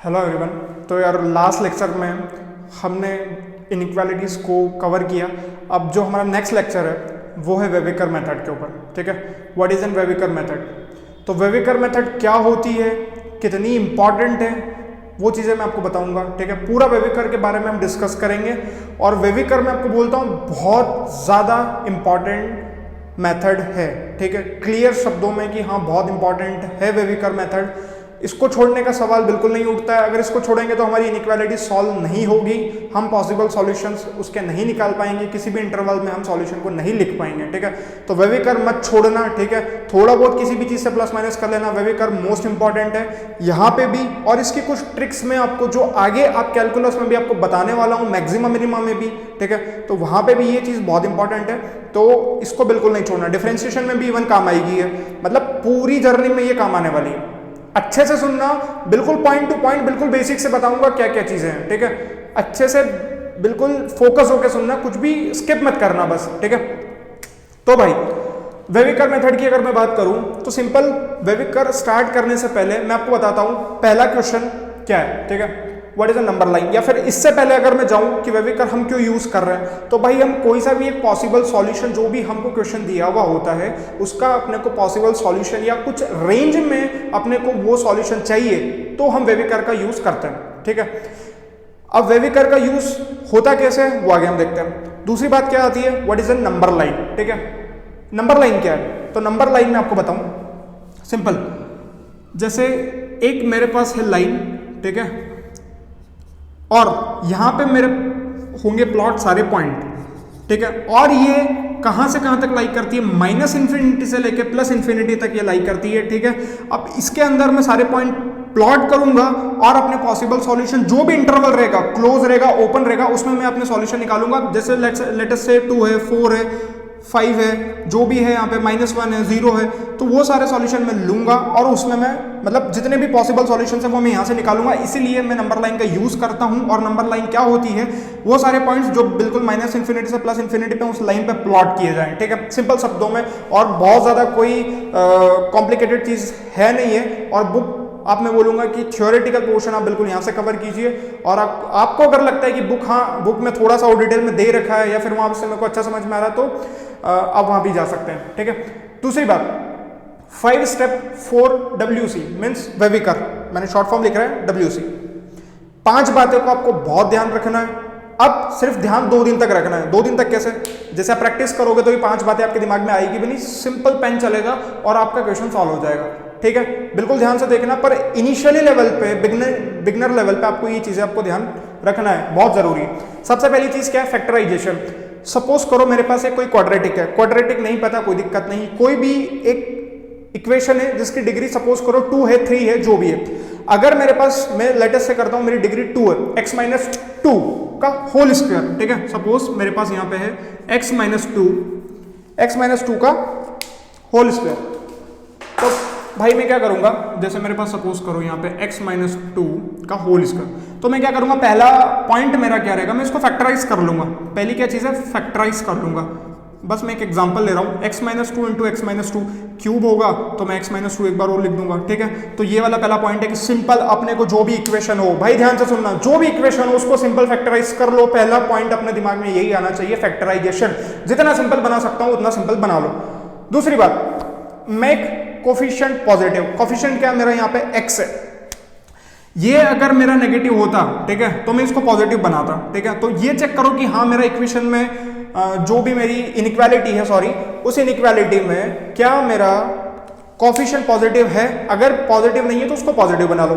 Hello everyone. तो यार last lecture में हमने इनइक्वालिटीज़ को कवर किया। अब जो हमारा नेक्स्ट लेक्चर है वो है वेविकर मेथड के ऊपर। ठीक है, व्हाट इज़ एन वेविकर मेथड। तो वेविकर मेथड क्या होती है, कितनी इम्पॉर्टेंट है, वो चीज़ें मैं आपको बताऊंगा। ठीक है, पूरा वेविकर के बारे में हम डिस्कस करेंगे। और वेविकर मैं आपको बोलता हूँ बहुत ज़्यादा इम्पॉर्टेंट मेथड है। ठीक है, क्लियर शब्दों में कि हाँ बहुत इंपॉर्टेंट है वेविकर मेथड। इसको छोड़ने का सवाल बिल्कुल नहीं उठता है। अगर इसको छोड़ेंगे तो हमारी इनइक्वालिटी सॉल्व नहीं होगी, हम पॉसिबल सॉल्यूशंस उसके नहीं निकाल पाएंगे, किसी भी इंटरवल में हम सॉल्यूशन को नहीं लिख पाएंगे। ठीक है, तो वेविकर मत छोड़ना। ठीक है, थोड़ा बहुत किसी भी चीज़ से प्लस माइनस कर लेना, वेविकर मोस्ट इंपॉर्टेंट है यहाँ पे भी। और इसकी कुछ ट्रिक्स में आपको जो आगे आप कैलकुलस में भी आपको बताने वाला हूँ, मैक्सिमम मिनिमम में भी। ठीक है, तो वहाँ पे भी ये चीज़ बहुत इंपॉर्टेंट है, तो इसको बिल्कुल नहीं छोड़ना। डिफरेंशिएशन में भी इवन काम आएगी है, मतलब पूरी जर्नी में ये काम आने वाली है। अच्छे से सुनना, बिल्कुल पॉइंट टू पॉइंट, बिल्कुल बेसिक से बताऊंगा क्या क्या चीजें हैं। ठीक है, अच्छे से बिल्कुल फोकस होकर सुनना, कुछ भी स्किप मत करना बस। ठीक है, तो भाई वेविकर मेथड की अगर मैं बात करूं तो सिंपल वेविकर स्टार्ट करने से पहले मैं आपको बताता हूं पहला क्वेश्चन क्या है। ठीक है, what is a number line. या फिर इससे पहले अगर मैं जाऊं कि वेविकर हम क्यों यूज कर रहे हैं, तो भाई हम कोई सा भी एक पॉसिबल सॉल्यूशन, जो भी हमको क्वेश्चन दिया हुआ होता है उसका अपने को पॉसिबल सॉल्यूशन या कुछ रेंज में अपने को वो सॉल्यूशन चाहिए, तो हम वेविकर का यूज करते हैं। ठीक है, अब वेविकर का यूज होता कैसे है वो आगे हम देखते हैं। दूसरी बात क्या आती है, what is a number line. ठीक है, नंबर लाइन क्या है, तो नंबर लाइन में आपको बताऊं सिंपल, जैसे एक मेरे पास है लाइन। ठीक है, और यहां पे मेरे होंगे प्लॉट सारे पॉइंट। ठीक है, और ये कहां से कहां तक लाइक करती है, माइनस इन्फिनिटी से लेके प्लस इन्फिनिटी तक ये लाइक करती है। ठीक है, अब इसके अंदर मैं सारे पॉइंट प्लॉट करूंगा और अपने पॉसिबल सॉल्यूशन जो भी इंटरवल रहेगा, क्लोज रहेगा, ओपन रहेगा, उसमें मैं अपने सॉल्यूशन निकालूंगा। जैसे लेट्स से 2 है, 4 है, 5 है, जो भी है यहाँ पे -1 है, 0 है, तो वो सारे सॉल्यूशन मैं लूंगा और उसमें मैं मतलब जितने भी पॉसिबल सॉल्यूशन है वो मैं यहाँ से निकालूंगा। इसीलिए मैं नंबर लाइन का यूज करता हूँ। और नंबर लाइन क्या होती है, वो सारे पॉइंट्स जो बिल्कुल माइनस इन्फिनिटी से प्लस इन्फिनिटी पे उस लाइन पे प्लॉट किए जाएं। ठीक है, सिंपल शब्दों में, और बहुत ज्यादा कोई कॉम्प्लिकेटेड चीज है नहीं है। और बुक आप मैं बोलूंगा कि थ्योरेटिकल पोर्शन आप बिल्कुल यहाँ से कवर कीजिए। और आपको अगर लगता है कि बुक में थोड़ा सा और डिटेल में दे रखा है या फिर वहां से मेरे को अच्छा समझ में आ रहा है, तो आप वहां भी जा सकते हैं। ठीक है, दूसरी बात 5 स्टेप 4 WC मीन्स वेविकर, मैंने शॉर्ट फॉर्म लिख रहा है WC। 5 बातों को आपको बहुत ध्यान रखना है। अब सिर्फ ध्यान 2 दिन तक रखना है। 2 दिन तक कैसे, जैसे आप प्रैक्टिस करोगे तो ये 5 बातें आपके दिमाग में आएगी भी नहीं, सिंपल पेन चलेगा और आपका क्वेश्चन सॉल्व हो जाएगा। ठीक है, बिल्कुल ध्यान से देखना। पर इनिशियली लेवल पे, बिगनर लेवल पे आपको ये चीजें आपको ध्यान रखना है, बहुत जरूरी है। सबसे पहली चीज क्या है, फैक्टराइजेशन। सपोज करो मेरे पास एक कोई क्वाड्रेटिक है, क्वाड्रेटिक नहीं पता कोई दिक्कत नहीं, कोई भी एक इक्वेशन है जिसकी डिग्री सपोज करो 2 है, 3 है, जो भी है। अगर मेरे पास, मैं लेटेस्ट से करता हूं, मेरी डिग्री 2 है, x-2 का होल स्क्वायर। ठीक है, सपोज मेरे पास यहां पे है x-2 का होल स्क्वायर। तो भाई मैं क्या करूंगा, जैसे मेरे पास सपोज करो यहाँ पे x-2 का होल स्क्वायर, तो मैं क्या करूंगा, पहला पॉइंट मेरा क्या रहेगा, मैं इसको फैक्टराइज कर लूंगा। पहली क्या चीज है, फैक्टराइज कर लूंगा। बस मैं एक एग्जांपल ले रहा हूँ, x-2 इंटू x-2 क्यूब होगा, तो मैं x-2 एक बार और लिख दूंगा। ठीक है, तो ये वाला पहला पॉइंट है कि सिंपल अपने को जो भी इक्वेशन हो, भाई ध्यान से सुनना, जो भी इक्वेशन हो उसको सिंपल फैक्टराइज कर लो। पहला पॉइंट अपने दिमाग में यही आना चाहिए, फैक्टराइजेशन। जितना सिंपल बना सकता हूं उतना सिंपल बना लो। दूसरी बात, मेक कोफिशिएंट पॉजिटिव। कोफिशिएंट क्या है, मेरा यहाँ पे x है, ये अगर मेरा नेगेटिव होता, ठीक है, तो मैं इसको पॉजिटिव बनाता। ठीक है, तो ये चेक करो कि हाँ मेरा इक्वेशन में जो भी मेरी इनइक्वालिटी है, सॉरी, उस इनइक्वालिटी में क्या मेरा कोफिशिएंट पॉजिटिव है। अगर पॉजिटिव नहीं है तो उसको पॉजिटिव बना लो।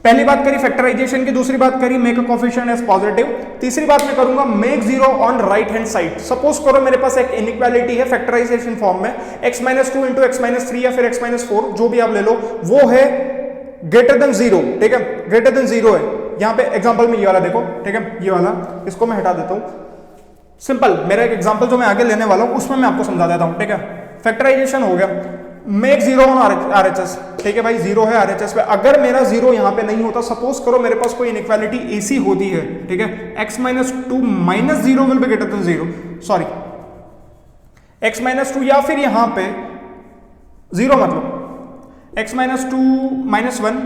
पहली बात करी फैक्टराइजेशन की, दूसरी बात करी make a coefficient as positive, तीसरी बात मैं करूंगा make 0 on right hand side. Suppose करो मेरे पास एक इनइक्वालिटी है फैक्टराइजेशन फॉर्म में, x-2 इंटू x-3 या फिर x-4, जो भी आप ले लो, वो है ग्रेटर देन 0। ठीक है, ग्रेटर देन 0 है। यहां पे एग्जांपल में ये वाला देखो, ठीक है, ये वाला, इसको मैं हटा देता हूं। सिंपल मेरा एक एग्जांपल जो मैं आगे लेने वाला हूं उसमें मैं आपको समझा देता हूं। ठीक है, फैक्टराइजेशन हो गया, मेक 0 ऑन RHS। ठीक है भाई, 0 है RHS पे। अगर मेरा 0 यहां पे नहीं होता, सपोज करो मेरे पास कोई इनइक्वालिटी AC होती है, ठीक है, x-2 -0 will be greater than 0, sorry x-2 या फिर यहां पे 0 मतलब x-2 -1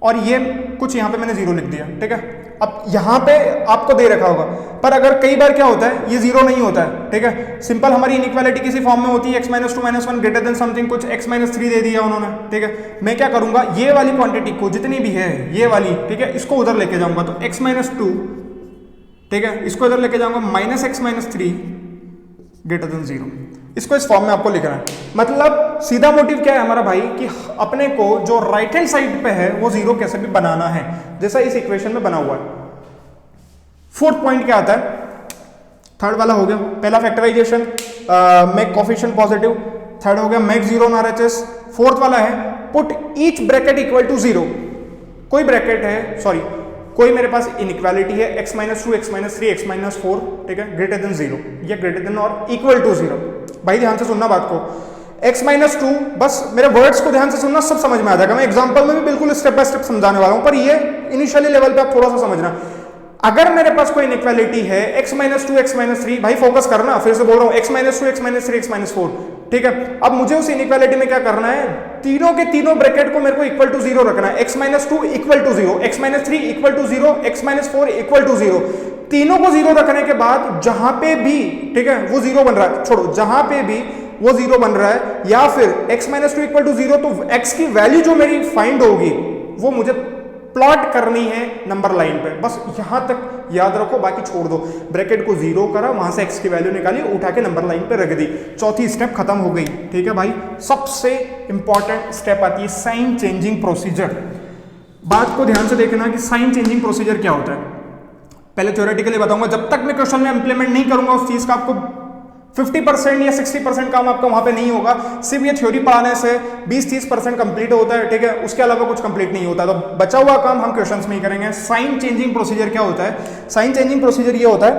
और ये कुछ यहाँ पे मैंने जीरो लिख दिया, ठीक है। अब यहाँ पे आपको दे रखा होगा, पर अगर कई बार क्या होता है, ये जीरो नहीं होता है, ठीक है। सिंपल हमारी इनइक्वालिटी किसी फॉर्म में होती है x - 2 - 1 ग्रेटर देन समथिंग, कुछ x - 3 दे दिया उन्होंने, ठीक है। मैं क्या करूंगा, ये वाली क्वांटिटी को जितनी भी है ये वाली, ठीक है, इसको उधर लेके जाऊंगा, तो x - 2, ठीक है, इसको इधर लेके जाऊंगा -x - 3 ग्रेटर देन 0। इसको इस फॉर्म में आपको लिखना है। मतलब सीधा मोटिव क्या है हमारा भाई, कि अपने को जो राइट हैंड साइड पे है वो जीरो कैसे भी बनाना है, जैसा इस इक्वेशन में बना हुआ है। फोर्थ पॉइंट क्या आता है, थर्ड वाला हो गया, पहला factorisation, make coefficient positive, third हो गया make zero on RHS. Fourth वाला है put each bracket equal to zero. कोई ब्रैकेट है, सॉरी कोई मेरे पास इनइक्वालिटी है x - 2 x - 3 x - 4, ठीक है, ग्रेटर देन 0 या ग्रेटर देन और इक्वल टू 0। भाई ध्यान से सुनना बात को, x - 2, बस मेरे वर्ड्स को ध्यान से सुनना, सब समझ में आ जाएगा। मैं एग्जांपल में भी बिल्कुल स्टेप बाय स्टेप समझाने वाला हूं, पर ये इनिशियली लेवल पे आप थोड़ा सा समझना। अगर मेरे पास कोई इनइक्वालिटी है x - 2 x - 3, भाई फोकस करना, फिर से बोल रहा हूं, x - 2 x - 3 x - 4, ठीक है। अब मुझे उस इनइक्वालिटी में क्या करना है, तीनों के तीनों ब्रैकेट को मेरे को इक्वल टू 0 रखना है। x - 2 equal to 0, x - 3 equal to 0, x - 4 equal to 0। तीनों को 0 रखने के बाद जहां पे भी, ठीक है, वो 0 बन रहा है, छोड़ो, जहां पे भी वो 0 बन रहा है, या फिर x - 2 इक्वल टू 0, तो x की वैल्यू जो मेरी फाइंड होगी वो मुझे प्लॉट करनी है नंबर लाइन पे। बस यहां तक याद रखो, बाकी छोड़ दो। ब्रैकेट को 0 करा, वहां से x की वैल्यू निकाली, उठा के नंबर लाइन पे रख दी, चौथी स्टेप खत्म हो गई, ठीक है भाई। सबसे इंपॉर्टेंट स्टेप आती है साइन चेंजिंग प्रोसीजर। बात को ध्यान से देखना कि साइन चेंजिंग प्रोसीजर क्या होता है। पहले थ्योरेटिकली बताऊंगा, जब तक मैं क्वेश्चन में इंप्लीमेंट नहीं करूंगा उस चीज का, आपको 50% या 60% काम आपका वहां पे नहीं होगा। सिर्फ ये थ्योरी पढ़ाने से 20-30% कंप्लीट होता है, ठीक है, उसके अलावा कुछ कंप्लीट नहीं होता। तो बचा हुआ काम हम क्वेश्चंस में ही करेंगे। साइन चेंजिंग प्रोसीजर क्या होता है, साइन चेंजिंग प्रोसीजर ये होता है,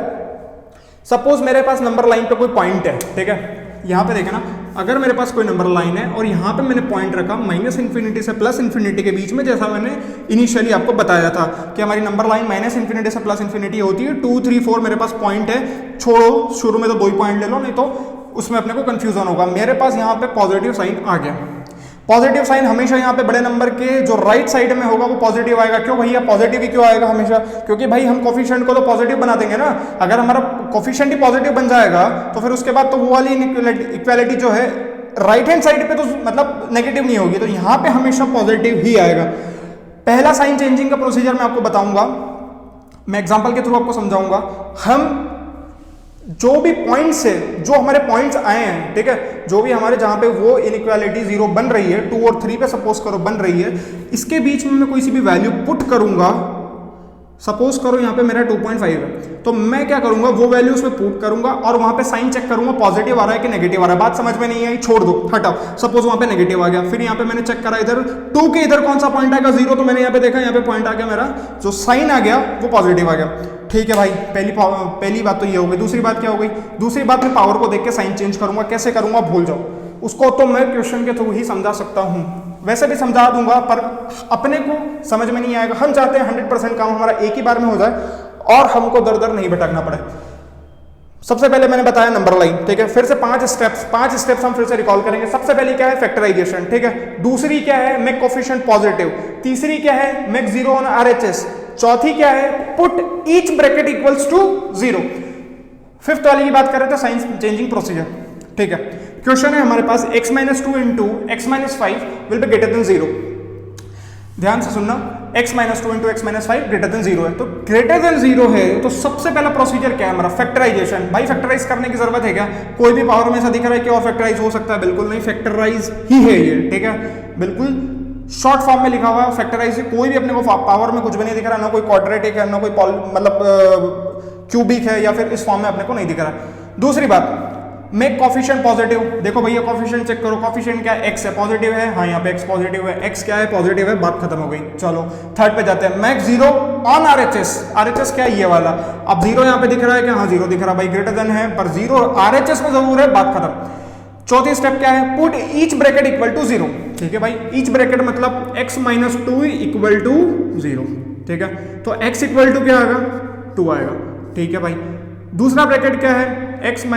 सपोज मेरे पास नंबर लाइन पे कोई पॉइंट है, ठीक है, यहां पे देखना, अगर मेरे पास कोई नंबर लाइन है और यहां पे मैंने पॉइंट रखा -∞ से +∞ के बीच में, जैसा मैंने इनिशियली आपको बताया था कि हमारी नंबर लाइन -∞ से +∞ होती है। 2, 3, 4 मेरे पास पॉइंट है, छोड़ो शुरू में तो 2 ही पॉइंट ले लो, नहीं तो उसमें अपने को कंफ्यूजन होगा। मेरे पास यहाँ पे पॉजिटिव साइन आ गया। पॉजिटिव साइन हमेशा यहाँ पे बड़े नंबर के जो राइट साइड में होगा वो पॉजिटिव आएगा। क्यों भैया पॉजिटिव ही क्यों आएगा हमेशा? क्योंकि भाई हम कोफिशिएंट को तो पॉजिटिव बना देंगे ना। अगर हमारा कोफिशिएंट ही पॉजिटिव बन जाएगा तो फिर उसके बाद तो वो वाली इक्वालिटी जो है राइट हैंड साइड पे तो मतलब नेगेटिव नहीं होगी, तो यहाँ पे हमेशा पॉजिटिव ही आएगा। पहला साइन चेंजिंग का प्रोसीजर मैं आपको बताऊंगा, मैं एग्जांपल के थ्रू आपको समझाऊंगा। हम जो भी पॉइंट्स है, जो हमारे पॉइंट्स आए हैं, ठीक है, जो भी हमारे जहां पे वो इनइक्वालिटी 0 बन रही है, 2 और 3 पे सपोज करो बन रही है, इसके बीच में मैं कोई सी भी वैल्यू पुट करूंगा। सपोज करो यहाँ पे मेरा 2.5 है, तो मैं क्या करूंगा, वो वैल्यू उसमें पुट करूंगा और वहां पे साइन चेक करूंगा पॉजिटिव आ रहा है कि नेगेटिव आ रहा है। बात समझ में नहीं आई, छोड़ दो, हटाओ। सपोज वहां पे नेगेटिव आ गया, फिर यहाँ पे मैंने चेक करा इधर 2 के इधर कौन सा पॉइंट आएगा 0, तो मैंने यहाँ पे देखा, यहाँ पे पॉइंट आ गया, मेरा जो साइन आ गया वो पॉजिटिव आ गया। ठीक है भाई, पहली बात तो ये हो गई। दूसरी बात क्या हो गई? दूसरी बात मैं पावर को देख के साइन चेंज करूंगा। कैसे करूंगा भूल जाओ, उसको तो मैं क्वेश्चन के थ्रू ही समझा सकता हूं, वैसे भी समझा दूंगा, पर अपने को समझ में नहीं आएगा। हम चाहते हैं 100% काम हमारा एक ही बार में हो जाए और हमको दर दर नहीं भटकना पड़े। सबसे पहले मैंने बताया नंबर लाइन, ठीक है। फिर से 5 स्टेप्स हम फिर से रिकॉल करेंगे। सबसे पहले क्या है? फैक्टराइजेशन, ठीक है। दूसरी क्या है? Make coefficient positive. तीसरी क्या है? Make 0 on RHS। चौथी क्या है? Put each bracket equals to 0। Fifth वाली की बात कर रहे थे, साइन चेंजिंग प्रोसीजर, ठीक है। क्वेश्चन है हमारे पास x - 2 into x - 5 will be greater than 0। ध्यान से सुनना, x - 2 into x - 5 greater than 0 है। तो ग्रेटर देन 0 है तो सबसे पहला प्रोसीजर क्या है हमारा? फैक्टराइजेशन। भाई फैक्टराइज करने की जरूरत है क्या? कोई भी पावर में ऐसा दिख रहा है कि और फैक्टराइज हो सकता है? बिल्कुल नहीं, फैक्टराइज ही है ये, ठीक है। बिल्कुल शॉर्ट फॉर्म में लिखा हुआ है फैक्टराइज। कोई भी अपने को पावर में कुछ भी नहीं दिख रहा, ना कोई क्वाड्रेटिक है, ना कोई मतलब क्यूबिक है, या फिर इस फॉर्म में अपने को नहीं दिख रहा। दूसरी बात, मेक कोफिशिएंट पॉजिटिव। देखो भैया कोफिशिएंट चेक करो, कोफिशिएंट क्या है? x है, पॉजिटिव है, हाँ यहाँ पे x पॉजिटिव है, x क्या है? पॉजिटिव है, बात खत्म हो गई। चलो थर्ड पे जाते हैं, मेक 0 ऑन RHS। RHS क्या है? ये वाला। अब 0 यहाँ पे दिख रहा है क्या? हाँ 0 दिख रहा है भाई, ग्रेटर देन है, पर 0 RHS में जरूर है, बात खत्म। चौथी स्टेप क्या है? Put each bracket equal to 0, ठीक है भाई। ईच ब्रैकेट मतलब x - 2 इक्वल टू 0, ठीक है। तो x इक्वल टू क्या आएगा? 2 आएगा, ठीक है भाई। दूसरा ब्रैकेट क्या है? x -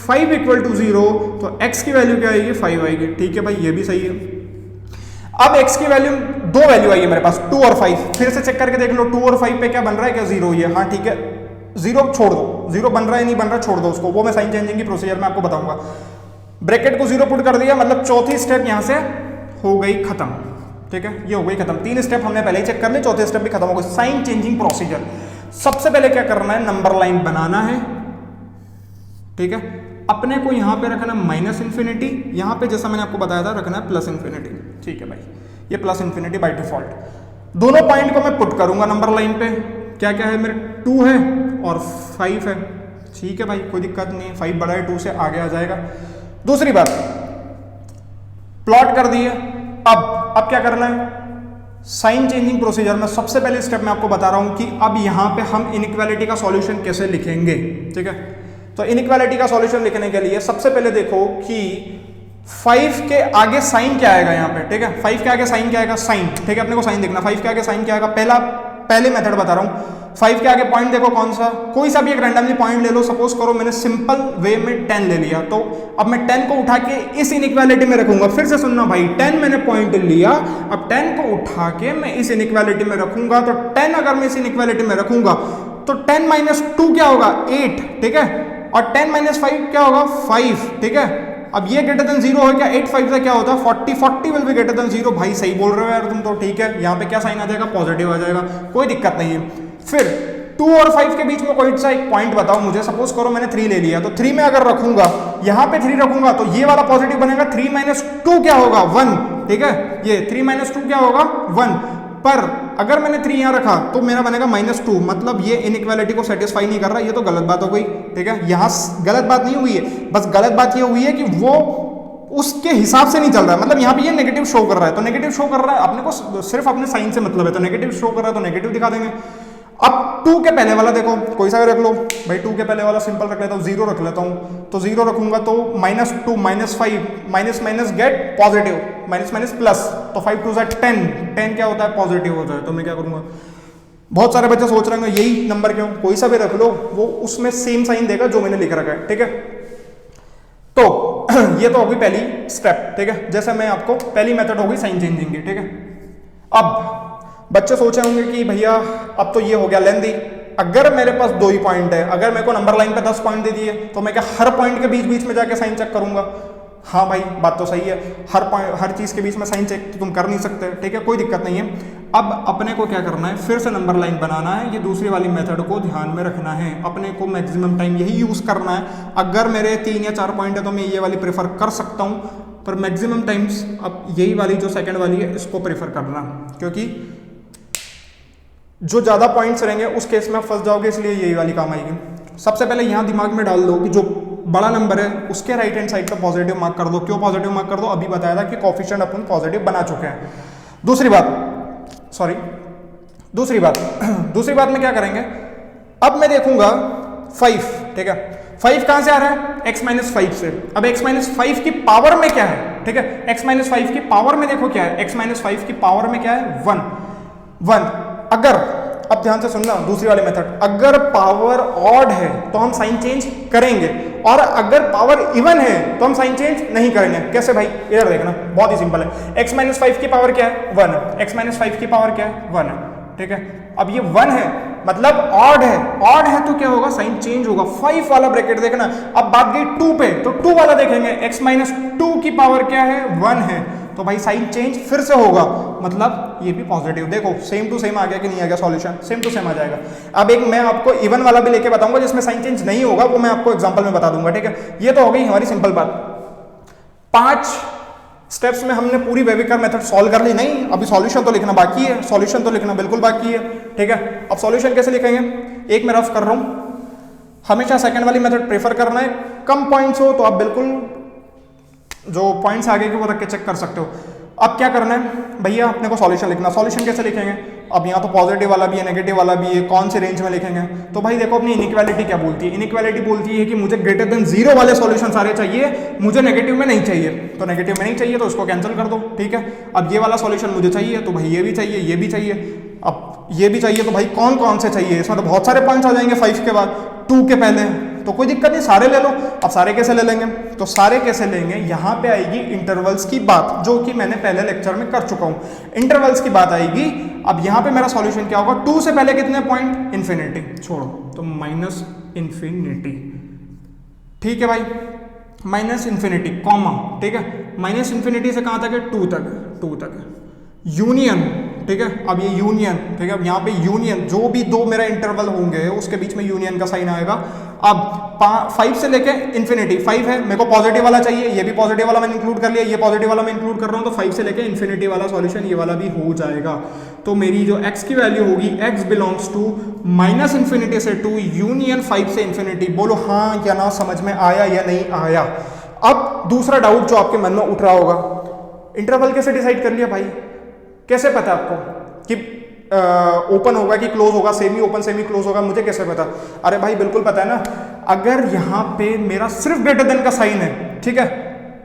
5 इक्वल टू 0, तो x की वैल्यू क्या आएगी? 5 आएगी, ठीक है भाई, ये भी सही है। अब x की वैल्यू दो वैल्यू आई है मेरे पास 2 और 5, फिर से चेक करके देख लो 2 और 5 पे क्या बन रहा है, क्या जीरो ही है, हाँ ठीक है, जीरो छोड़ दो, जीरो बन रहा है नहीं बन रहा छोड़ दो उसको, वो मैं साइन चेंजिंग की प्रोसीजर में आपको बताऊंगा। ब्रैकेट को जीरो पुट कर दिया, मतलब चौथी स्टेप यहां से हो गई खत्म, ठीक है, ये हो गई खत्म। 3 स्टेप हमने पहले ही चेक कर लिए, चौथे स्टेप भी खत्म हो गई। साइन चेंजिंग प्रोसीजर, सबसे पहले क्या करना है, नंबर लाइन बनाना है, ठीक है, अपने को यहां पे रखना माइनस इन्फिनिटी, यहां पे जैसा मैंने आपको बताया था रखना है प्लस इन्फिनिटी, ठीक है भाई, ये प्लस इन्फिनिटी बाय डिफॉल्ट। दोनों पॉइंट को मैं पुट करूंगा नंबर लाइन पे, क्या क्या है मेरे 2 है और 5 है, ठीक है भाई, कोई दिक्कत नहीं, 5 बड़ा है 2 से आगे आ जाएगा। दूसरी बात, प्लॉट कर दिए, अब क्या करना है, साइन चेंजिंग प्रोसीजर में सबसे पहले स्टेप मैं आपको बता रहा हूं कि अब यहां पे हम इनइक्वालिटी का सॉल्यूशन कैसे लिखेंगे, ठीक है। तो इनइक्वालिटी का सॉल्यूशन लिखने के लिए सबसे पहले देखो कि 5 के आगे साइन क्या आएगा यहाँ पे, ठीक है, 5 के आगे साइन क्या आएगा, साइन, ठीक है, अपने को साइन देखना, 5 के आगे साइन क्या आएगा, पहले मेथड बता रहा हूं, 5 के आगे पॉइंट देखो कौन सा, कोई सा भी एक रैंडमली पॉइंट ले लो, सपोज करो मैंने सिंपल वे में 10 ले लिया, तो अब मैं 10 को उठा के इस इनइक्वालिटी में रखूंगा, फिर से सुनना भाई, 10 मैंने पॉइंट लिया, अब 10 को उठा के मैं इस इनइक्वालिटी में रखूंगा, तो 10 अगर मैं इस इनइक्वालिटी में रखूंगा तो 10 माइनस 2 क्या होगा, 8, ठीक है, और 10 माइनस 5 क्या होगा, 5, ठीक है। अब ये ग्रेटर देन 0 है क्या, 8 5 से क्या होता है 40 विल बी ग्रेटर देन 0, भाई सही बोल रहे हो यार तुम तो, ठीक है, यहाँ पे क्या साइन आ जाएगा, पॉजिटिव आ जाएगा, कोई दिक्कत नहीं है। फिर 2 और 5 के बीच में कोई सा एक पॉइंट बताओ मुझे, सपोज करो मैंने 3 ले लिया, तो 3 में अगर रखूंगा, यहाँ पे 3 रखूंगा तो ये वाला पॉजिटिव बनेगा, 3 माइनस 2 क्या होगा, 1, ठीक है, ये 3 माइनस 2 क्या होगा, 1, पर अगर मैंने 3 यहां रखा तो मेरा बनेगा -2, मतलब ये इनइक्वालिटी को सेटिस्फाई नहीं कर रहा, ये तो गलत बात हो गई, ठीक है, यहां गलत बात नहीं हुई है, बस गलत बात ये हुई है कि वो उसके हिसाब से नहीं चल रहा है, मतलब यहां पे ये नेगेटिव शो कर रहा है, तो नेगेटिव शो कर रहा है, अपने को सिर्फ अपने साइन से मतलब है, तो नेगेटिव शो कर रहा है तो नेगेटिव दिखा देंगे। अब 2 के पहले वाला देखो, कोई सा भी रख लो भाई, 2 के पहले वाला सिंपल रख लेता हूँ, 0 रख लेता हूँ, तो 0 रखूंगा तो -2 -5 minus minus gate positive, minus minus plus, तो 5 2 10, 10 क्या होता है, पॉजिटिव होता है, तो मैं क्या करूंगा, बहुत सारे बच्चे सोच रहे हैं यही नंबर क्यों, कोई सा भी रख लो वो उसमें सेम साइन देगा जो मैंने लिख रखा है, ठीक है। तो ये तो होगी पहली स्टेप, ठीक है, जैसे मैं आपको पहली मेथड होगी साइन चेंजिंग की, ठीक है। अब बच्चे सोचे होंगे कि भैया अब तो ये हो गया लेंदी, अगर मेरे पास 2 ही पॉइंट है, अगर मेरे को नंबर लाइन पे 10 पॉइंट दे दिए तो मैं क्या हर पॉइंट के बीच बीच में जाके साइन चेक करूंगा, हाँ भाई बात तो सही है, हर चीज के बीच में साइन चेक तो तुम कर नहीं सकते, ठीक है, कोई दिक्कत नहीं है। अब अपने को क्या करना है, फिर से नंबर लाइन बनाना है, ये दूसरी वाली मेथड को ध्यान में रखना है, अपने को मैक्सिमम टाइम यही यूज करना है। अगर मेरे 3 या 4 पॉइंट है तो मैं ये वाली प्रेफर कर सकता हूँ, पर मैक्सिमम टाइम्स अब यही वाली जो सेकेंड वाली है इसको प्रेफर करना, क्योंकि जो ज्यादा पॉइंट्स रहेंगे उस केस में आप फंस जाओगे, इसलिए यही वाली काम आएगी। सबसे पहले यहां दिमाग में डाल दो कि जो बड़ा नंबर है उसके राइट हैंड साइड पर पॉजिटिव मार्क कर दो। क्यों पॉजिटिव मार्क कर दो, अभी बताया था कि कोफिशिएंट अपन पॉजिटिव बना चुके हैं। दूसरी बात में क्या करेंगे, अब मैं देखूंगा 5, ठीक है, 5 कहां से आ रहा है, x माइनस 5 से। अब x माइनस 5 की पावर में क्या है, ठीक है, x माइनस 5 की पावर में देखो क्या है, x माइनस 5 की पावर में क्या है, 1। अगर, अब ध्यान से सुनना दूसरी वाली मेथड, अगर पावर ऑड है तो हम साइन चेंज करेंगे, और अगर पावर इवन है तो हम साइन चेंज नहीं करेंगे। कैसे भाई, इधर देखना, बहुत ही सिंपल है। x माइनस 5 की पावर क्या है, 1, x माइनस 5 की पावर क्या है, 1, ठीक है। अब ये 1 है मतलब ऑड है तो क्या होगा, साइन चेंज होगा। 5 वाला ब्रैकेट देखना। अब बात गई 2 पे, तो 2 वाला देखेंगे, x माइनस 2 की पावर क्या है, 1 है, तो भाई साइन चेंज फिर से होगा, मतलब ये भी पॉजिटिव। देखो सेम टू सेम आ गया कि नहीं आ गया, सॉल्यूशन सेम टू सेम आ जाएगा। अब एक मैं आपको इवन वाला भी लेके बताऊंगा जिसमें साइन चेंज नहीं होगा, वो मैं आपको एग्जांपल में बता दूंगा, ठीक है। ये तो हो गई हमारी सिंपल बात। 5 स्टेप्स में हमने पूरी वेविकर मेथड सॉल्व कर ली। नहीं, अभी सॉल्यूशन तो लिखना बाकी है, सॉल्यूशन तो लिखना बिल्कुल बाकी है, ठीक है। अब सॉल्यूशन कैसे लिखेंगे, एक मैं रफ कर रहा हूं। हमेशा सेकंड वाली मेथड प्रेफर करना है। कम पॉइंट्स हो तो आप बिल्कुल जो पॉइंट्स आगे के वो रख के चेक कर सकते हो। अब क्या करना है भैया, अपने को सॉल्यूशन लिखना। सॉल्यूशन कैसे लिखेंगे, अब यहाँ तो पॉजिटिव वाला भी है, नेगेटिव वाला भी है, कौन से रेंज में लिखेंगे। तो भाई देखो अपनी इनइक्वालिटी क्या बोलती है, इनइक्वालिटी बोलती है कि मुझे ग्रेटर देन 0 वाले सॉल्यूशन सारे चाहिए, मुझे नेगेटिव में नहीं चाहिए। तो नेगेटिव में नहीं चाहिए तो उसको कैंसिल कर दो, ठीक है। अब ये वाला सॉल्यूशन मुझे चाहिए तो भाई ये भी चाहिए, ये भी चाहिए, अब ये भी चाहिए, तो भाई कौन कौन से चाहिए, इसमें तो बहुत सारे पॉइंट्स आ जाएंगे 5 के बाद, 2 के पहले, तो कोई दिक्कत नहीं, सारे ले लो। अब सारे कैसे ले लेंगे, तो सारे कैसे लेंगे, यहाँ पे आएगी इंटरवल्स की बात, जो कि मैंने पहले लेक्चर में कर चुका हूँ। इंटरवल्स की बात आएगी। अब यहाँ पे मेरा सॉल्यूशन क्या होगा, 2 से पहले कितने पॉइंट, इन्फिनिटी, छोड़ो तो माइनस इन्फिनिटी, ठीक है भाई, माइनस इन्फिनिटी कॉमा, ठीक है, माइनस इन्फिनिटी से कहाँ तक है, 2 तक, यूनियन, ठीक है। अब ये यूनियन, ठीक है, अब यहाँ पे यूनियन, जो भी दो मेरा इंटरवल होंगे उसके बीच में यूनियन का साइन आएगा। अब 5 से लेके इन्फिनिटी, 5 है, मेरे को पॉजिटिव वाला चाहिए, ये भी पॉजिटिव वाला मैंने इंक्लूड कर लिया, ये पॉजिटिव वाला मैं इंक्लूड कर रहा हूँ, तो 5 से लेके इन्फिनिटी वाला सॉल्यूशन ये वाला भी हो जाएगा। तो मेरी जो x की वैल्यू होगी, x belongs to minus infinity से 2 यूनियन 5 से इन्फिनिटी। बोलो हाँ या ना, समझ में आया या नहीं आया। अब दूसरा डाउट जो आपके मन में उठ रहा होगा, इंटरवल कैसे डिसाइड कर लिया भाई, कैसे पता आपको कि ओपन होगा कि क्लोज होगा, सेमी ओपन सेमी क्लोज होगा, मुझे कैसे पता। अरे भाई बिल्कुल पता है ना, अगर यहाँ पे मेरा सिर्फ ग्रेटर देन का साइन है, ठीक है,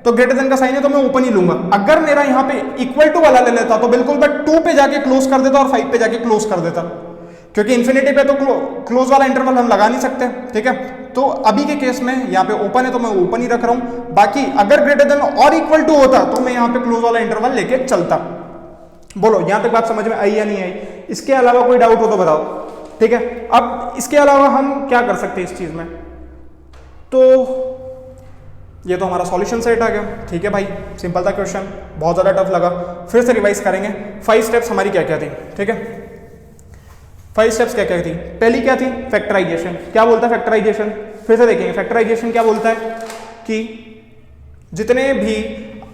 तो ग्रेटर देन का साइन है तो मैं ओपन ही लूंगा। अगर मेरा यहाँ पे इक्वल टू वाला ले लेता तो बिल्कुल मैं 2 पे जाके क्लोज कर देता और 5 पे जाके क्लोज कर देता, क्योंकि इन्फिनिटी पे तो क्लोज वाला इंटरवल हम लगा नहीं सकते, ठीक है। तो अभी के केस में यहाँ पे ओपन है तो मैं ओपन ही रख रहा हूँ। बाकी अगर ग्रेटर देन और इक्वल टू होता तो मैं यहाँ पे क्लोज वाला इंटरवल लेके चलता। बोलो यहां तक बात समझ में आई या नहीं आई। इसके अलावा कोई डाउट हो तो बताओ, ठीक है। अब इसके अलावा हम क्या कर सकते हैं इस चीज में, तो ये तो हमारा सॉल्यूशन सेट आ गया, ठीक है भाई, सिंपल था क्वेश्चन, बहुत ज्यादा टफ लगा। फिर से रिवाइज करेंगे, 5 स्टेप्स हमारी क्या क्या थी, ठीक है। 5 स्टेप्स क्या क्या थी, पहली क्या थी, फैक्टराइजेशन। क्या बोलता है फैक्टराइजेशन, फिर से देखेंगे फैक्टराइजेशन क्या बोलता है कि जितने भी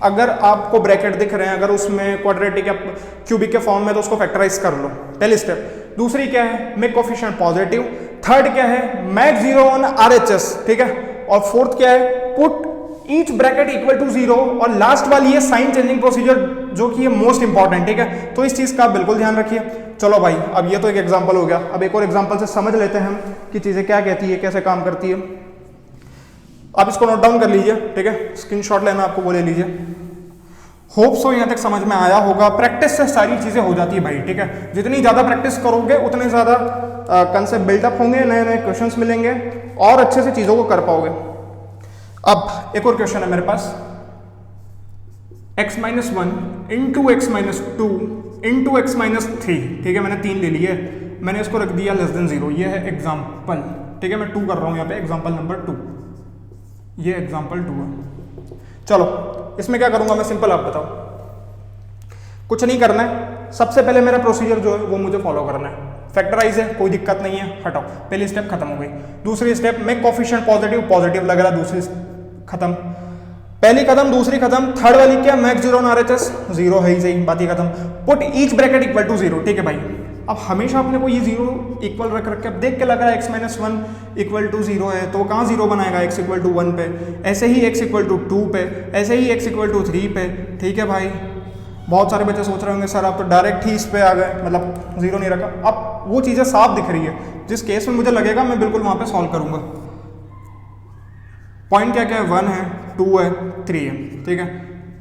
अगर आपको ब्रैकेट दिख रहे हैं, अगर उसमें क्वाड्रेटिक या क्यूबिक के फॉर्म में, तो उसको फैक्टराइज कर लो, पहली स्टेप। दूसरी क्या है, मेक कोफिशिएंट पॉजिटिव। थर्ड क्या है, मैक 0 ऑन RHS, ठीक है। और फोर्थ क्या है, put each bracket equal to 0। और लास्ट वाली है साइन चेंजिंग प्रोसीजर, जो कि है मोस्ट इंपॉर्टेंट, ठीक है। तो इस चीज का आप बिल्कुल ध्यान रखिए। चलो भाई, अब ये तो एक एग्जाम्पल हो गया, अब एक और एग्जाम्पल से समझ लेते हैं हम कि चीजें क्या कहती है, कैसे काम करती है। आप इसको नोट डाउन कर लीजिए, ठीक है, स्क्रीनशॉट लेना आपको वो ले लीजिए। होप सो यहाँ तक समझ में आया होगा। प्रैक्टिस से सारी चीजें हो जाती है भाई, ठीक है। जितनी ज्यादा प्रैक्टिस करोगे उतने ज्यादा कंसेप्ट बिल्डअप होंगे, नए नए क्वेश्चंस मिलेंगे और अच्छे से चीजों को कर पाओगे। अब एक और क्वेश्चन है मेरे पास, x-1 into x-2 into x-3, ठीक है, मैंने 3 ले लिए, मैंने इसको रख दिया लेस देन 0। ये है एग्जाम्पल, ठीक है, मैं 2 कर रहा हूँ यहाँ पे, एग्जाम्पल नंबर 2, ये एग्जाम्पल 2 है। चलो इसमें क्या करूंगा मैं, सिंपल आप बताओ, कुछ नहीं करना है। सबसे पहले मेरा प्रोसीजर जो है वो मुझे फॉलो करना है। फैक्टराइज है, कोई दिक्कत नहीं है, हटाओ, पहली स्टेप खत्म हो गई। दूसरी step, make coefficient positive, positive लग रहा, दूसरी खत्म, पहली खत्म, दूसरी खत्म। थर्ड वाली क्या, मैक 0 ऑन RHS, 0 है ही सही, बात ही खत्म। Put each bracket equal to 0, ठीक है भाई। अब हमेशा अपने को ये 0 इक्वल रख के, अब देख के लग रहा है x-1 इक्वल टू 0 है, तो कहाँ 0 बनाएगा, x इक्वल टू 1 पे, ऐसे ही x इक्वल टू 2 पे, ऐसे ही x इक्वल टू 3 पे, ठीक है भाई। बहुत सारे बच्चे सोच रहे होंगे सर आप तो डायरेक्ट ही इस पे आ गए, मतलब 0 नहीं रखा। अब वो चीज़ें साफ दिख रही है, जिस केस में मुझे लगेगा मैं बिल्कुल वहाँ पे सॉल्व करूँगा। पॉइंट क्या क्या है, 1 है, 2 है, 3 है, ठीक है।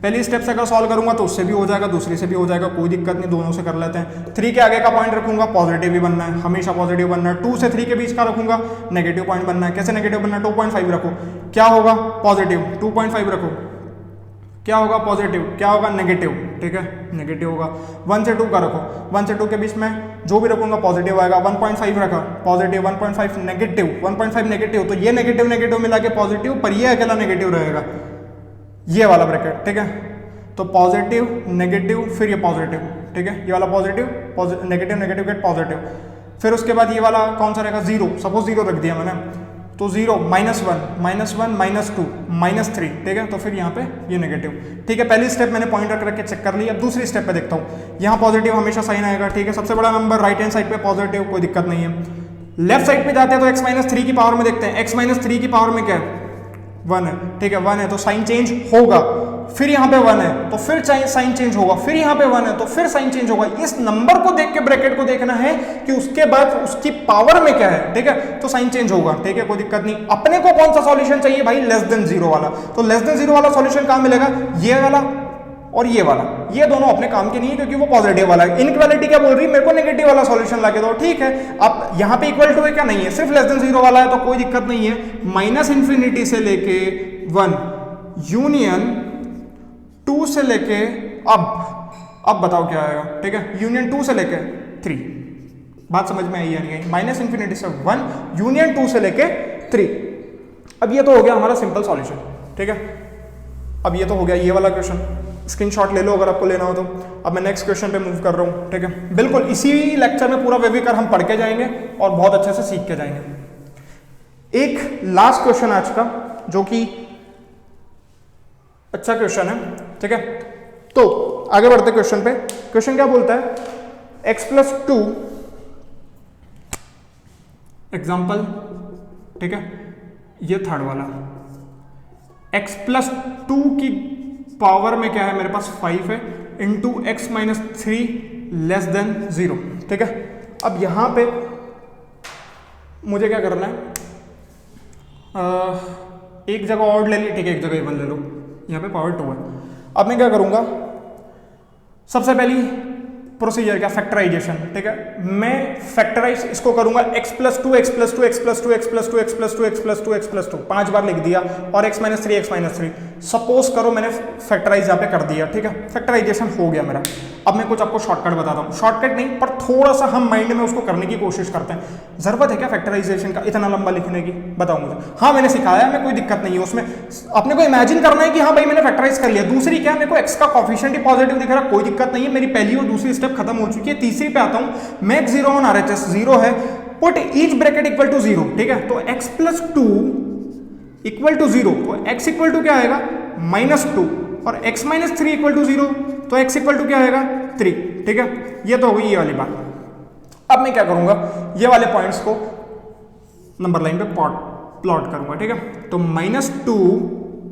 पहली स्टेप से अगर सॉल्व करूंगा तो उससे भी हो जाएगा, दूसरी से भी हो जाएगा, कोई दिक्कत नहीं, दोनों से कर लेते हैं। 3 के आगे का पॉइंट रखूंगा, पॉजिटिव ही बनना है, हमेशा पॉजिटिव बनना है। 2 से 3 के बीच का रखूंगा, नेगेटिव पॉइंट बनना है। कैसे नेगेटिव बनना है, 2.5 रखो, क्या होगा पॉजिटिव, 2.5 रखो, क्या होगा पॉजिटिव, क्या होगा नेगेटिव, ठीक है, नेगेटिव होगा। 1 से 2 का रखो, 1 से 2 के बीच में जो भी रखूंगा पॉजिटिव आएगा। 1.5 रखा पॉजिटिव, 1.5 नेगेटिव, 1.5 नेगेटिव, तो ये नेगेटिव नेगेटिव मिला के पॉजिटिव, पर ये अकेला नेगेटिव रहेगा, ये वाला ब्रैकेट, ठीक है। तो पॉजिटिव नेगेटिव, फिर ये पॉजिटिव, ठीक है, ये वाला positive negative negative gate positive. फिर उसके बाद ये वाला कौन सा रहेगा, 0, सपोज 0 रख दिया मैंने, तो 0 -1 -2 -3, ठीक है। तो फिर यहाँ पे ये नेगेटिव, ठीक है। पहली स्टेप मैंने पॉइंट रख के चेक कर ली। अब दूसरी स्टेप पे देखता हूँ, यहाँ पॉजिटिव हमेशा साइन आएगा, ठीक है। सबसे बड़ा नंबर राइट हैंड साइड पे पॉजिटिव, कोई दिक्कत नहीं है। लेफ्ट साइड पे जाते हैं तो x-3 की पावर में देखते हैं, x-3 की पावर में क्या है, 1 है, ठीक है, 1 है तो साइन चेंज होगा। फिर यहाँ पे 1 है तो फिर साइन चेंज होगा, फिर यहाँ पे 1 है तो फिर साइन चेंज होगा। इस नंबर को देख के ब्रैकेट को देखना है कि उसके बाद उसकी पावर में क्या है, ठीक है, तो साइन चेंज होगा, ठीक है, कोई दिक्कत नहीं। अपने को कौन सा सॉल्यूशन चाहिए भाई, लेस देन 0 वाला। तो लेस देन 0 वाला सॉल्यूशन कहाँ मिलेगा, ये वाला, और ये वाला, ये दोनों अपने काम के नहीं है क्योंकि वो पॉजिटिव वाला है। इनइक्वालिटी क्या बोल रही है, मेरे को नेगेटिव वाला सॉल्यूशन लाके दो, ठीक है। अब यहाँ पे इक्वल टू है क्या, नहीं है, सिर्फ लेस देन जीरो वाला है तो कोई दिक्कत नहीं है। माइनस इन्फिनिटी से लेके 1 यूनियन 2 से लेके अब बताओ क्या आएगा, ठीक है, यूनियन 2 से लेके 3। बात समझ में आई या नहीं आई? माइनस इन्फिनिटी से 1 यूनियन 2 से लेके 3। अब ये तो हो गया हमारा सिंपल सॉल्यूशन, ठीक है। अब ये तो हो गया ये वाला क्वेश्चन, स्क्रीनशॉट ले लो अगर आपको लेना हो तो। अब मैं नेक्स्ट क्वेश्चन पे मूव कर रहा हूँ, ठीक है। बिल्कुल इसी लेक्चर में पूरा वेविकर हम पढ़ के जाएंगे और बहुत अच्छे से सीख के जाएंगे। एक लास्ट क्वेश्चन आज का जो कि अच्छा क्वेश्चन है, ठीक है। तो आगे बढ़ते क्वेश्चन पे। क्वेश्चन क्या बोलता है, x+2 एग्जाम्पल, ठीक है, ये थर्ड वाला, x+2 की पावर में क्या है मेरे पास 5 है, इंटू x-3 लेस देन 0, ठीक है। अब यहां पे मुझे क्या करना है, एक जगह ऑड ले ली, ठीक है, एक जगह इवन ले लो, यहां पे पावर 2 है। अब मैं क्या करूंगा, सबसे पहली प्रोसीजर क्या, फैक्टराइजेशन, ठीक है। मैं फैक्टराइज इसको करूंगा x+2 x+2 x+2 x+2 x+2 x+2 x+2 5 बार लिख दिया, और x-3 x-3। सपोज करो मैंने फैक्टराइज यहाँ पे कर दिया, ठीक है, फैक्टराइजेशन हो गया मेरा। अब मैं कुछ आपको शॉर्टकट बताता हूँ, शॉर्टकट नहीं पर थोड़ा सा हम माइंड में उसको करने की कोशिश करते हैं। जरूरत है क्या फैक्टराइजेशन का इतना लंबा लिखने की, बताओ मुझे। हाँ मैंने सिखाया, मैं कोई दिक्कत नहीं है उसमें, अपने को इमेजिन करना है कि हाँ भाई मैंने फैक्टराइज कर लिया। दूसरी क्या, मेरे को x का कोफिशिएंट ही पॉजिटिव दिख रहा, कोई दिक्कत नहीं है, मेरी पहली और दूसरी स्टेप खत्म हो चुकी है। तीसरी पे आता हूँ, मैक्स 0 ऑन RHS 0 है, put each bracket equal to 0, ठीक है। तो x+2 इक्वल टू 0, तो x इक्वल टू क्या आएगा -2, और x-3 इक्वल टू 0, तो x इक्वल टू क्या आएगा 3, ठीक है। ये तो हो गई ये वाली बात। अब मैं क्या करूंगा, ये वाले पॉइंट्स को नंबर लाइन पे प्लॉट करूंगा, ठीक है। तो -2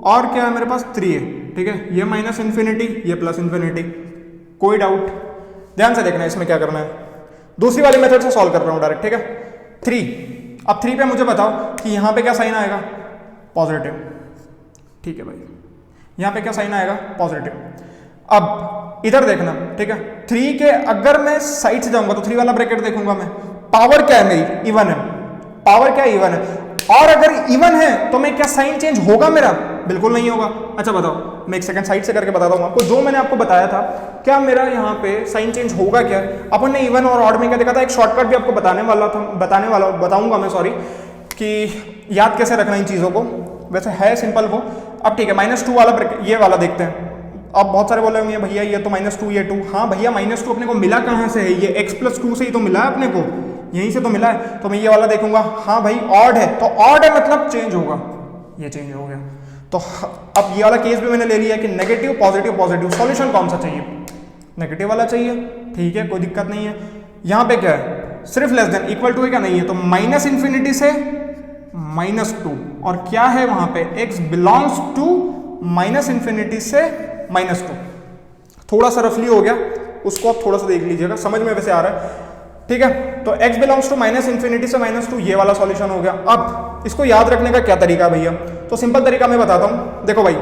और क्या है मेरे पास 3 है, ठीक है, ये माइनस इन्फिनिटी, ये प्लस इन्फिनिटी, कोई डाउट? ध्यान से देखना है इसमें क्या करना है। दूसरी वाली मेथड से सॉल्व कर रहा हूं डायरेक्ट, ठीक है। 3, अब 3 पे मुझे बताओ कि यहां पे क्या साइन आएगा, पॉजिटिव, ठीक है भाई, यहां पे क्या साइन आएगा, पॉजिटिव। अब इधर देखना, ठीक है, 3 के अगर मैं साइड से जाऊंगा तो 3 वाला ब्रैकेट देखूंगा मैं, पावर क्या है मेरी, इवन है, पावर क्या इवन है, और अगर इवन है तो मैं क्या साइन चेंज होगा मेरा, बिल्कुल नहीं होगा। अच्छा बताओ, मैं एक सेकंड साइड से करके बताता हूँ आपको, जो मैंने आपको बताया था, क्या मेरा यहाँ पे साइन चेंज होगा क्या। अपन ने इवन और ऑड में क्या देखा था, एक शॉर्टकट भी आपको बताऊंगा मैं, सॉरी, कि याद कैसे रखना इन चीजों को, वैसे है सिंपल वो। अब ठीक है, -2 वाला ये वाला देखते हैं। अब बहुत सारे बोले होंगे भैया ये तो -2 ये 2, हाँ भैया -2 अपने को मिला कहाँ से है, ये x+2 से ही तो मिला है अपने को, यहीं से तो मिला है। तो मैं ये वाला देखूंगा, हाँ भाई ऑड है, तो ऑड है मतलब चेंज होगा, ये चेंज हो गया। तो अब ये वाला केस भी मैंने ले लिया कि नेगेटिव पॉजिटिव पॉजिटिव, सॉल्यूशन कौन सा चाहिए, नेगेटिव वाला चाहिए, ठीक है, कोई दिक्कत नहीं है। यहाँ पे क्या है, सिर्फ लेस देन, इक्वल टू है क्या, नहीं है, तो माइनस इन्फिनिटी से -2, और क्या है वहां पे, x belongs to minus infinity से -2। थोड़ा सा रफली हो गया, उसको आप थोड़ा सा देख लीजिएगा, समझ में वैसे आ रहा है, ठीक है। तो x belongs to minus infinity से -2, ये वाला सॉल्यूशन हो गया। अब इसको याद रखने का क्या तरीका है भैया, तो सिंपल तरीका मैं बताता हूं। देखो भाई,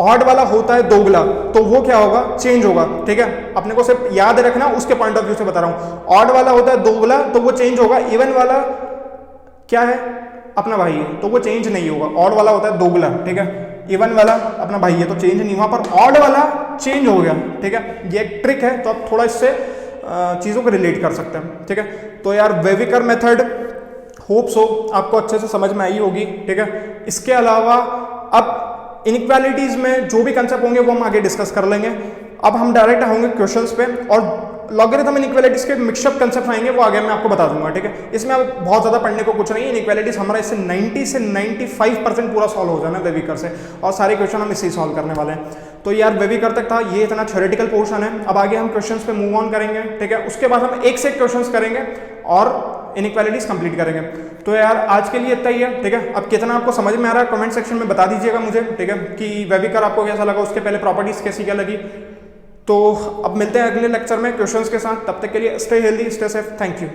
ऑड वाला होता है दोगुला, तो वो क्या होगा, चेंज होगा, ठीक है। अपने को सिर्फ याद रखना, उसके पॉइंट ऑफ व्यू से बता रहा हूं। ऑड वाला होता है दोगुला, तो वो चेंज होगा। इवन वाला क्या है, अपना भाई है, तो वो चेंज नहीं होगा। ऑड वाला होता है दोगुला, ठीक है, इवन वाला अपना भाई है, तो चेंज नहीं हुआ, पर ऑड वाला चेंज हो गया, ठीक है। ये एक ट्रिक है, तो आप थोड़ा इससे चीज़ों को रिलेट कर सकते हैं, ठीक है। तो यार वेविकर मेथड होप सो आपको अच्छे से समझ में आई होगी, ठीक है। इसके अलावा अब इनइक्वालिटीज में जो भी कंसेप्ट होंगे वो हम आगे डिस्कस कर लेंगे। अब हम डायरेक्ट होंगे क्वेश्चंस पे, और लॉगरिथम इनइक्वालिटीज के मिक्सअप कंसेप्ट आएंगे, वो आगे मैं आपको बता दूंगा, ठीक है। इसमें अब बहुत ज्यादा पढ़ने को कुछ नहीं है, इनइक्वालिटीज हमारा इससे 90 से 95% पूरा सॉल्व हो जाना है वेविकर से, और सारे क्वेश्चन हम इससे सॉल्व करने वाले हैं। तो यार वेविकर तक था, ये इतना थ्योरेटिकल पोर्शन है। अब आगे हम क्वेश्चंस पे मूव ऑन करेंगे, ठीक है। उसके बाद हम एक से एक क्वेश्चंस करेंगे और इनइक्वालिटीज कंप्लीट करेंगे। तो यार आज के लिए इतना ही है, ठीक है। अब कितना आपको समझ में आ रहा है कमेंट सेक्शन में बता दीजिएगा मुझे, ठीक है, कि वेविकर आपको कैसा लगा, उसके पहले प्रॉपर्टीज कैसी क्या लगी। तो अब मिलते हैं अगले लेक्चर में क्वेश्चंस के साथ, तब तक के लिए stay healthy, stay safe, thank you.